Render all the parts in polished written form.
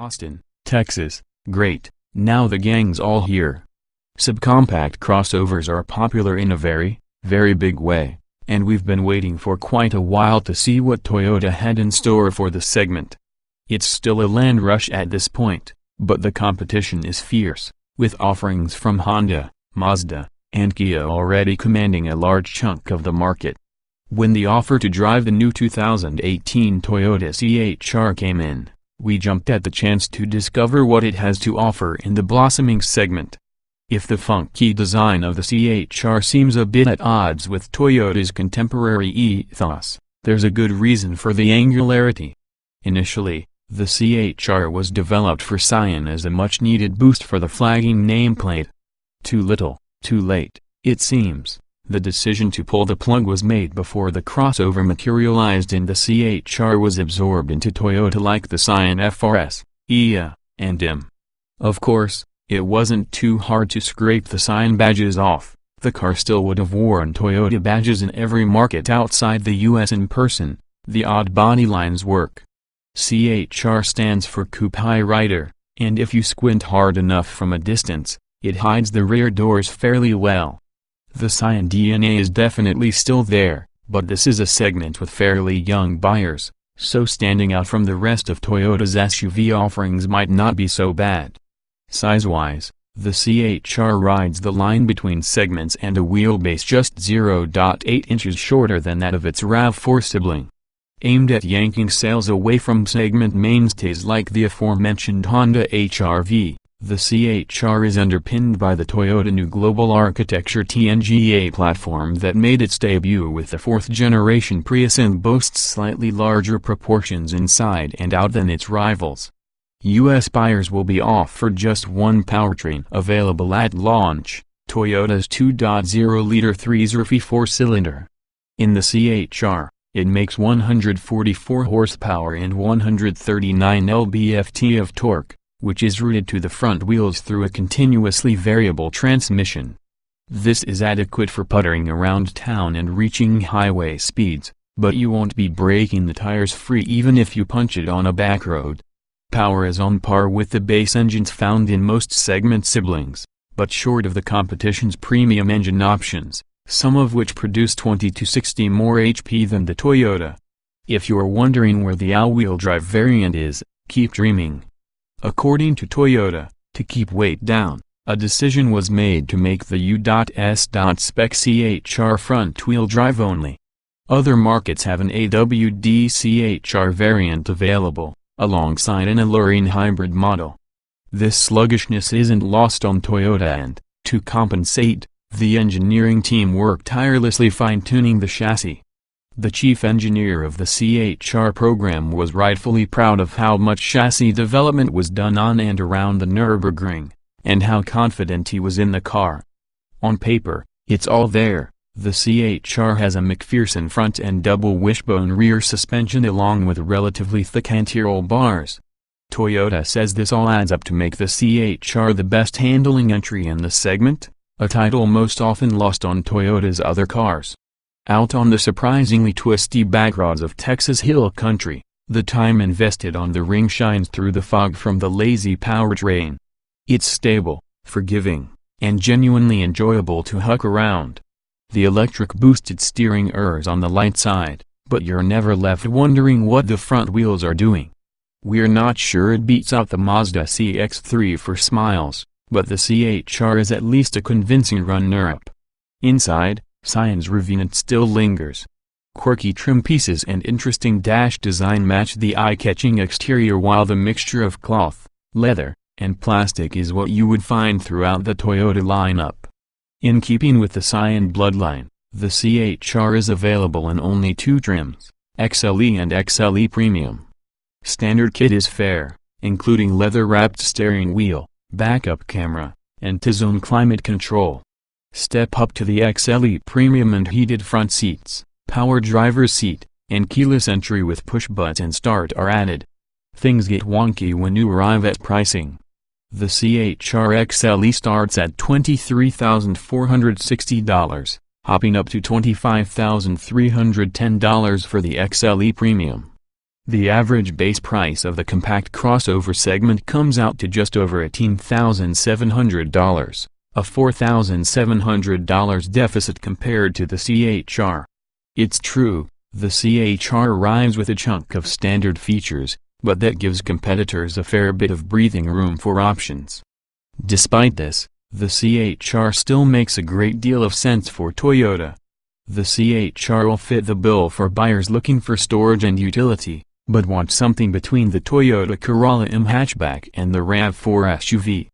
Austin, Texas. Great, now the gang's all here. Subcompact crossovers are popular in a very, very big way, and we've been waiting for quite a while to see what Toyota had in store for the segment. It's still a land rush at this point, but the competition is fierce, with offerings from Honda, Mazda, and Kia already commanding a large chunk of the market. When the offer to drive the new 2018 Toyota C-HR came in, we jumped at the chance to discover what it has to offer in the blossoming segment. If the funky design of the C-HR seems a bit at odds with Toyota's contemporary ethos, there's a good reason for the angularity. Initially, the C-HR was developed for Scion as a much-needed boost for the flagging nameplate. Too little, too late, it seems. The decision to pull the plug was made before the crossover materialized and the C-HR was absorbed into Toyota like the Scion FRS, IA, and M. Of course, it wasn't too hard to scrape the Scion badges off. The car still would have worn Toyota badges in every market outside the US in person. The odd body lines work. C-HR stands for Coupé High Rider, and if you squint hard enough from a distance, it hides the rear doors fairly well. The Scion DNA is definitely still there, but this is a segment with fairly young buyers, so standing out from the rest of Toyota's SUV offerings might not be so bad. Size-wise, the C-HR rides the line between segments and a wheelbase just 0.8 inches shorter than that of its RAV4 sibling. Aimed at yanking sales away from segment mainstays like the aforementioned Honda HR-V, the C-HR is underpinned by the Toyota New Global Architecture TNGA platform that made its debut with the fourth-generation Prius and boasts slightly larger proportions inside and out than its rivals. U.S. buyers will be offered just one powertrain available at launch, Toyota's 2.0-liter 3-SRV four-cylinder. In the C-HR, it makes 144 horsepower and 139 lb-ft of torque, which is routed to the front wheels through a continuously variable transmission. This is adequate for puttering around town and reaching highway speeds, but you won't be breaking the tires free even if you punch it on a back road. Power is on par with the base engines found in most segment siblings, but short of the competition's premium engine options, some of which produce 20 to 60 more HP than the Toyota. If you're wondering where the all-wheel drive variant is, keep dreaming. According to Toyota, to keep weight down, a decision was made to make the U.S.spec C-HR front-wheel drive only. Other markets have an AWD C-HR variant available, alongside an alluring hybrid model. This sluggishness isn't lost on Toyota and, to compensate, the engineering team worked tirelessly fine-tuning the chassis. The chief engineer of the C-HR program was rightfully proud of how much chassis development was done on and around the Nürburgring, and how confident he was in the car. On paper, it's all there. The C-HR has a McPherson front and double wishbone rear suspension along with relatively thick anti-roll bars. Toyota says this all adds up to make the C-HR the best handling entry in the segment, a title most often lost on Toyota's other cars. Out on the surprisingly twisty backroads of Texas Hill Country, the time invested on the ring shines through the fog from the lazy powertrain. It's stable, forgiving, and genuinely enjoyable to huck around. The electric boosted steering errs on the light side, but you're never left wondering what the front wheels are doing. We're not sure it beats out the Mazda CX-3 for smiles, but the C-HR is at least a convincing runner-up. Inside, Scion's revenant still lingers. Quirky trim pieces and interesting dash design match the eye-catching exterior while the mixture of cloth, leather, and plastic is what you would find throughout the Toyota lineup. In keeping with the Scion bloodline, the C-HR is available in only two trims, XLE and XLE Premium. Standard kit is fair, including leather-wrapped steering wheel, backup camera, and T-zone climate control. Step up to the XLE Premium and heated front seats, power driver's seat, and keyless entry with push-button start are added. Things get wonky when you arrive at pricing. The C-HR XLE starts at $23,460, hopping up to $25,310 for the XLE Premium. The average base price of the compact crossover segment comes out to just over $18,700, a $4,700 deficit compared to the CHR. It's true, the CHR arrives with a chunk of standard features, but that gives competitors a fair bit of breathing room for options. Despite this, the CHR still makes a great deal of sense for Toyota. The CHR will fit the bill for buyers looking for storage and utility, but want something between the Toyota Corolla M hatchback and the RAV4 SUV.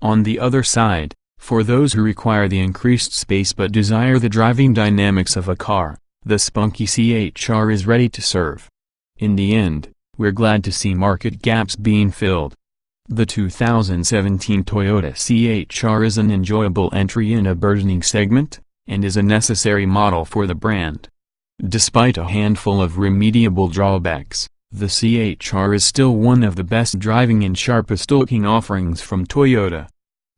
On the other side, for those who require the increased space but desire the driving dynamics of a car, the spunky CHR is ready to serve. In the end, we're glad to see market gaps being filled. The 2017 Toyota CHR is an enjoyable entry in a burgeoning segment, and is a necessary model for the brand. Despite a handful of remediable drawbacks, the CHR is still one of the best driving and sharpest-looking offerings from Toyota.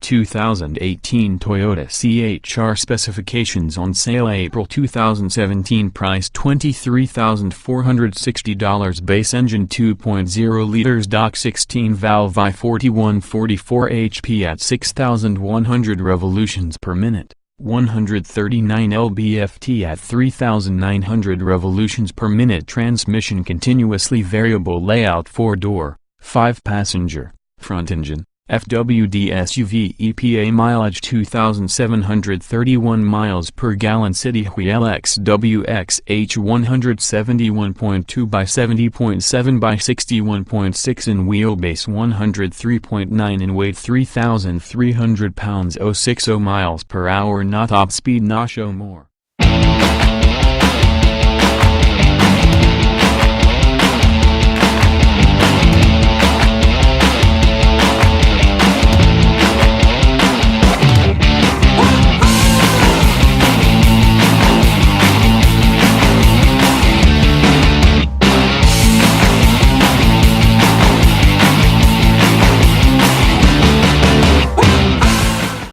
2018 Toyota CHR specifications on sale April 2017. Price $23,460. Base engine 2.0 liters stock 16 valve I-4144 HP at 6,100 revolutions per minute. 139 lb-ft at 3,900 revolutions per minute. Transmission continuously variable layout 4-door, 5-passenger, front engine, FWD SUV. EPA mileage 2,731 miles per gallon. City wheel XWXH 171.2 by 70.7 by 61.6 in wheelbase, 103.9 in weight, 3,300 pounds. 060 miles per hour. Not top speed. No show more.